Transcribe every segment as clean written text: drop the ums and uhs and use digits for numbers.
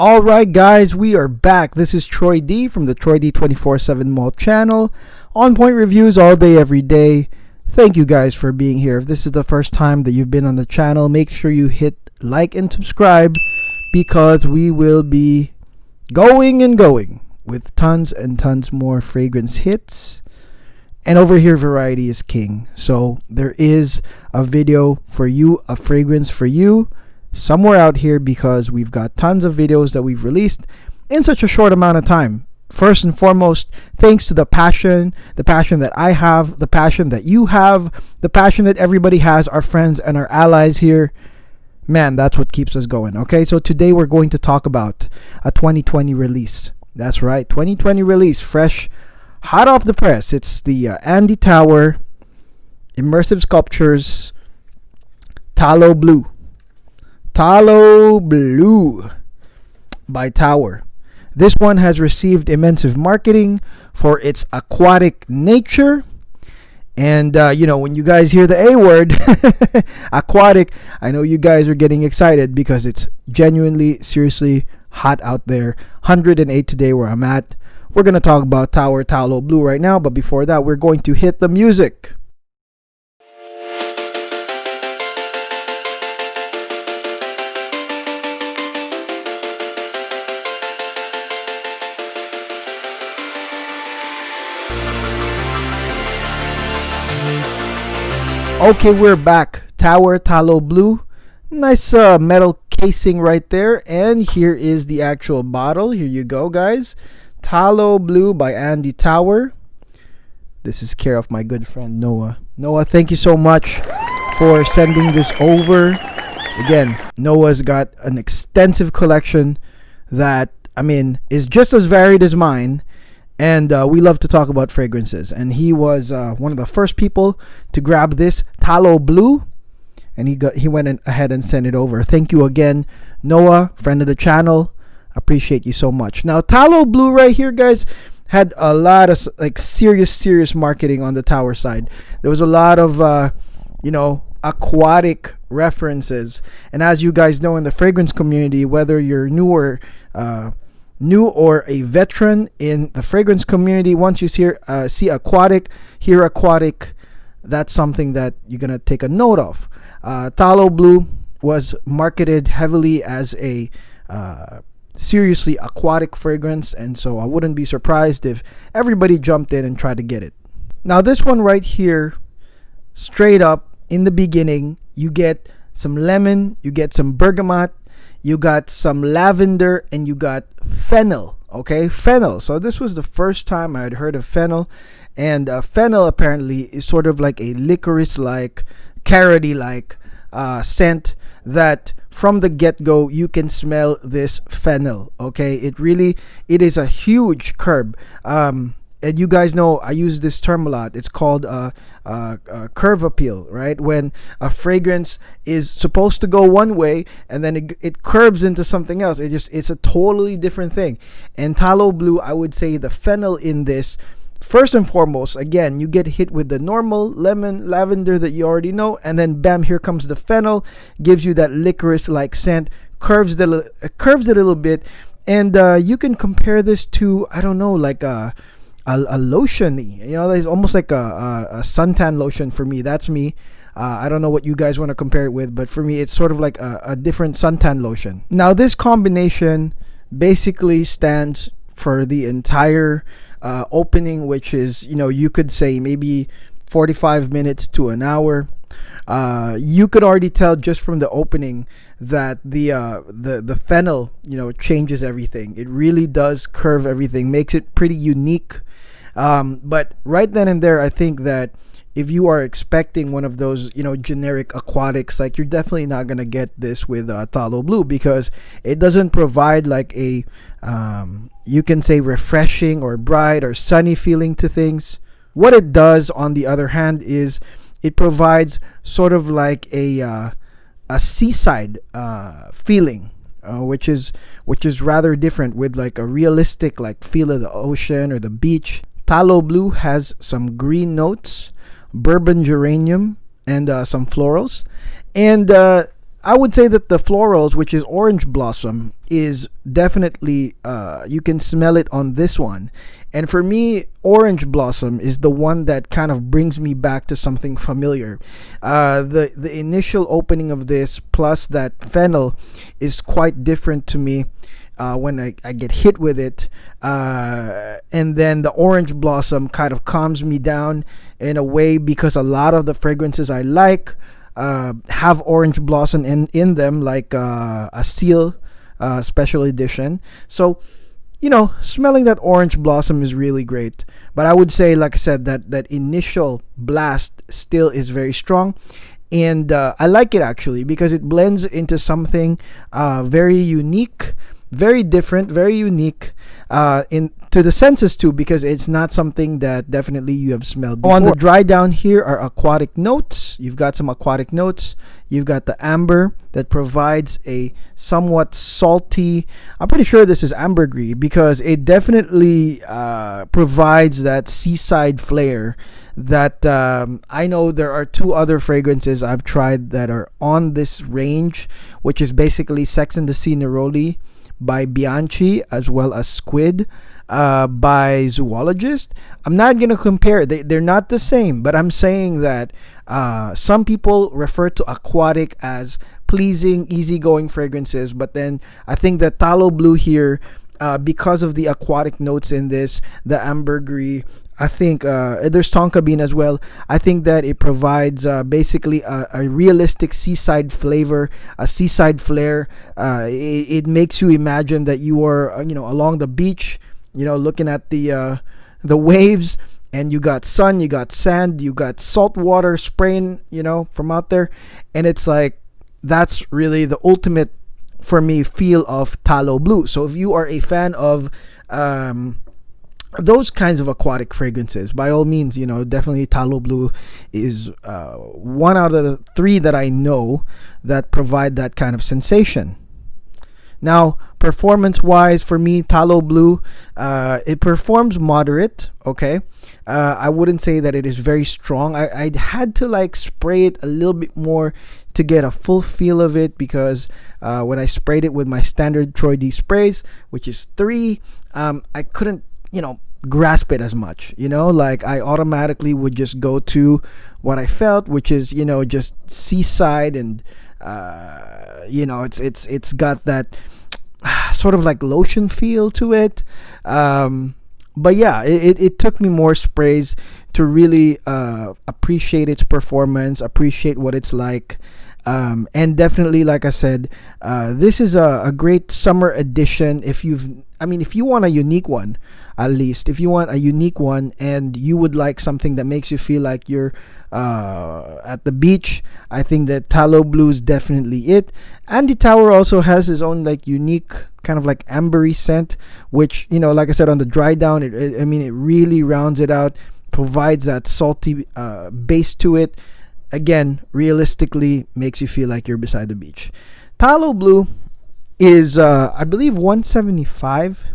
All right, guys, we are back. This is Troy D from the Troy D 24/7 Mall channel. On point reviews all day, every day. Thank you guys for being here. If this is the first time that you've been on the channel, make sure you hit like and subscribe because we will be going and going with tons and tons more fragrance hits. And over here, variety is king. So there is a video for you, a fragrance for you, somewhere out here because we've got tons of videos that we've released in such a short amount of time. First and foremost, thanks to the passion that I have, the passion that you have, the passion that everybody has, our friends and our allies here. Man, that's what keeps us going. Okay, so today we're going to talk about a 2020 release. That's right, 2020 release, fresh, hot off the press. It's the Andy Tauer Immersive Sculptures Phtaloblue. Phtaloblue by Tauer. This one has received immense marketing for its aquatic nature. And, when you guys hear the A word, aquatic, I know you guys are getting excited because it's genuinely, seriously hot out there. 108 today where I'm at. We're going to talk about Tauer Phtaloblue right now. But before that, we're going to hit the music. Okay, we're back. Tauer Phtaloblue. Nice metal casing right there. And here is the actual bottle. Here you go, guys. Phtaloblue by Andy Tauer. This is care of my good friend Noah. Noah, thank you so much for sending this over. Again, Noah's got an extensive collection that, is just as varied as mine. And we love to talk about fragrances. And he was one of the first people to grab this Phtaloblue. And he went ahead and sent it over. Thank you again, Noah, friend of the channel. Appreciate you so much. Now, Phtaloblue right here, guys, had a lot of serious marketing on the Tauer side. There was a lot of, aquatic references. And as you guys know in the fragrance community, whether you're new or a veteran in the fragrance community, once you see aquatic, hear aquatic, that's something that you're going to take a note of. Phtaloblue was marketed heavily as a seriously aquatic fragrance, and so I wouldn't be surprised if everybody jumped in and tried to get it. Now this one right here, straight up in the beginning, you get some lemon, you get some bergamot, you got some lavender, and you got fennel. Okay, fennel. So this was the first time I had heard of fennel. And fennel apparently is sort of like a licorice-like, carroty-like scent that from the get-go you can smell this fennel. Okay, it is a huge curb. And you guys know I use this term a lot. It's called curve appeal, right? When a fragrance is supposed to go one way and then it curves into something else. It's a totally different thing. And Phtaloblue, I would say the fennel in this, first and foremost, again, you get hit with the normal lemon, lavender that you already know, and then bam, here comes the fennel, gives you that licorice-like scent, curves it a little bit, and you can compare this to, I don't know, like a lotion-y. It's almost like a suntan lotion for me. That's me. I don't know what you guys want to compare it with, but for me, it's sort of like a different suntan lotion. Now, this combination basically stands for the entire opening, which is, you could say maybe 45 minutes to an hour. You could already tell just from the opening that the fennel, changes everything. It really does curve everything, makes it pretty unique. But right then and there, I think that if you are expecting one of those, generic aquatics, like, you're definitely not going to get this with Phtaloblue because it doesn't provide like a, you can say refreshing or bright or sunny feeling to things. What it does, on the other hand, is it provides sort of like a seaside feeling, which is rather different, with like a realistic like feel of the ocean or the beach. Phtaloblue has some green notes, bourbon geranium, and some florals. And I would say that the florals, which is orange blossom, is definitely you can smell it on this one. And for me, orange blossom is the one that kind of brings me back to something familiar. The initial opening of this plus that fennel is quite different to me when I get hit with it. And then the orange blossom kind of calms me down in a way, because a lot of the fragrances I like have orange blossom in them, like a seal special edition. So, smelling that orange blossom is really great. But I would say, like I said, that initial blast still is very strong. And I like it actually because it blends into something very unique, very different, very unique in to the senses too, because it's not something that definitely you have smelled before. On the dry down here are aquatic notes. You've got some aquatic notes. You've got the amber that provides a somewhat salty, I'm pretty sure this is ambergris, because it definitely provides that seaside flair that I know there are two other fragrances I've tried that are on this range, which is basically Sex and the Sea Neroli by Bianchi, as well as Squid by Zoologist. I'm not going to compare. They're not the same, but I'm saying that some people refer to aquatic as pleasing, easygoing fragrances, but then I think that Phtaloblue here, because of the aquatic notes in this, the ambergris, I think there's tonka bean as well. I think that it provides basically a realistic seaside flavor, a seaside flair. It makes you imagine that you are, along the beach, looking at the waves, and you got sun, you got sand, you got salt water spraying, from out there, and it's like that's really the ultimate for me feel of Phtaloblue. So if you are a fan of those kinds of aquatic fragrances, by all means, definitely Phtaloblue is one out of the three that I know that provide that kind of sensation. Now, performance-wise, for me, Phtaloblue, it performs moderate, okay? I wouldn't say that it is very strong. I had to, spray it a little bit more to get a full feel of it, because when I sprayed it with my standard Troy D sprays, which is 3, I couldn't, grasp it as much, I automatically would just go to what I felt, which is, just seaside, and it's got that sort of like lotion feel to it. But yeah, it took me more sprays to really appreciate its performance, appreciate what it's like. And definitely, like I said, this is a great summer edition. If you want a unique one, at least if you want a unique one and you would like something that makes you feel like you're at the beach, I think that Phtaloblue is definitely it. Andy Tauer also has his own unique kind of ambery scent, which like I said, on the dry down, it really rounds it out, provides that salty base to it. Again, realistically makes you feel like you're beside the beach. Phtaloblue is I believe 175.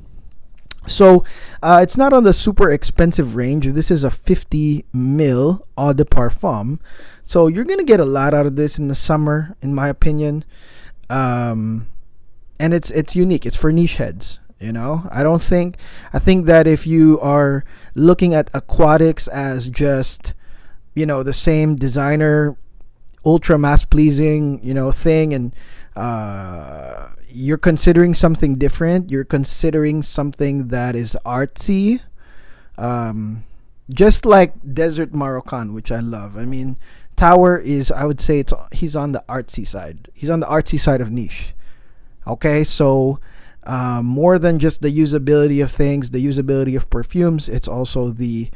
So it's not on the super expensive range. This is a 50 ml eau de parfum, so you're gonna get a lot out of this in the summer, in my opinion. And it's unique. It's for niche heads. I think that if you are looking at aquatics as just the same designer, ultra mass pleasing thing, and you're considering something different, you're considering something that is artsy, just like Desert Moroccan, which I love. Tower is, I would say, he's on the artsy side. He's on the artsy side of niche. Okay, so more than just the usability of things, the usability of perfumes, it's also the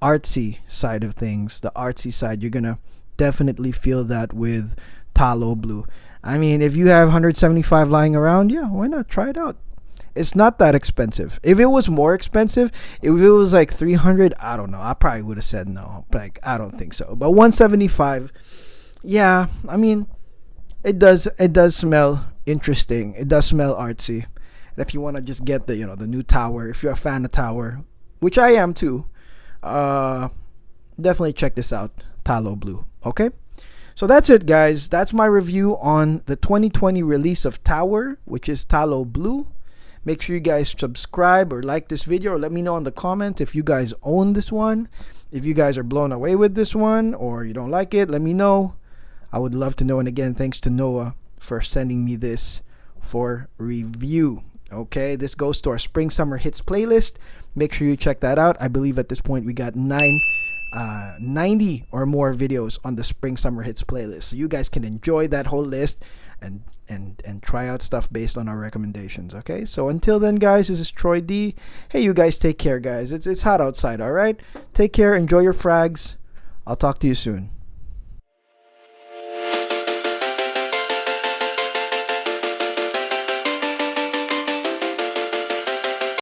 artsy side of things. The artsy side, you're gonna definitely feel that with Phtaloblue. If you have 175 lying around, yeah, why not try it out? It's not that expensive. If it was more expensive, if it was like 300, I don't know, I probably would have said no. I don't think so. But 175, yeah, it does smell interesting. It does smell artsy. And if you want to just get the the new Tower, if you're a fan of Tower, which I am too, definitely check this out, Phtaloblue. Okay, So that's it, guys. That's my review on the 2020 release of Tauer, which is Phtaloblue. Make sure you guys subscribe or like this video, or let me know in the comment if you guys own this one. If you guys are blown away with this one or you don't like it, let me know. I would love to know. And again, thanks to Noah for sending me this for review. Okay, this goes to our Spring Summer Hits playlist. Make sure you check that out. I believe at this point we got 90 or more videos on the Spring Summer Hits playlist, so you guys can enjoy that whole list and try out stuff based on our recommendations. Okay, so until then, guys, this is Troy D. Hey, you guys, take care, guys. It's hot outside. All right, take care, enjoy your frags. I'll talk to you soon.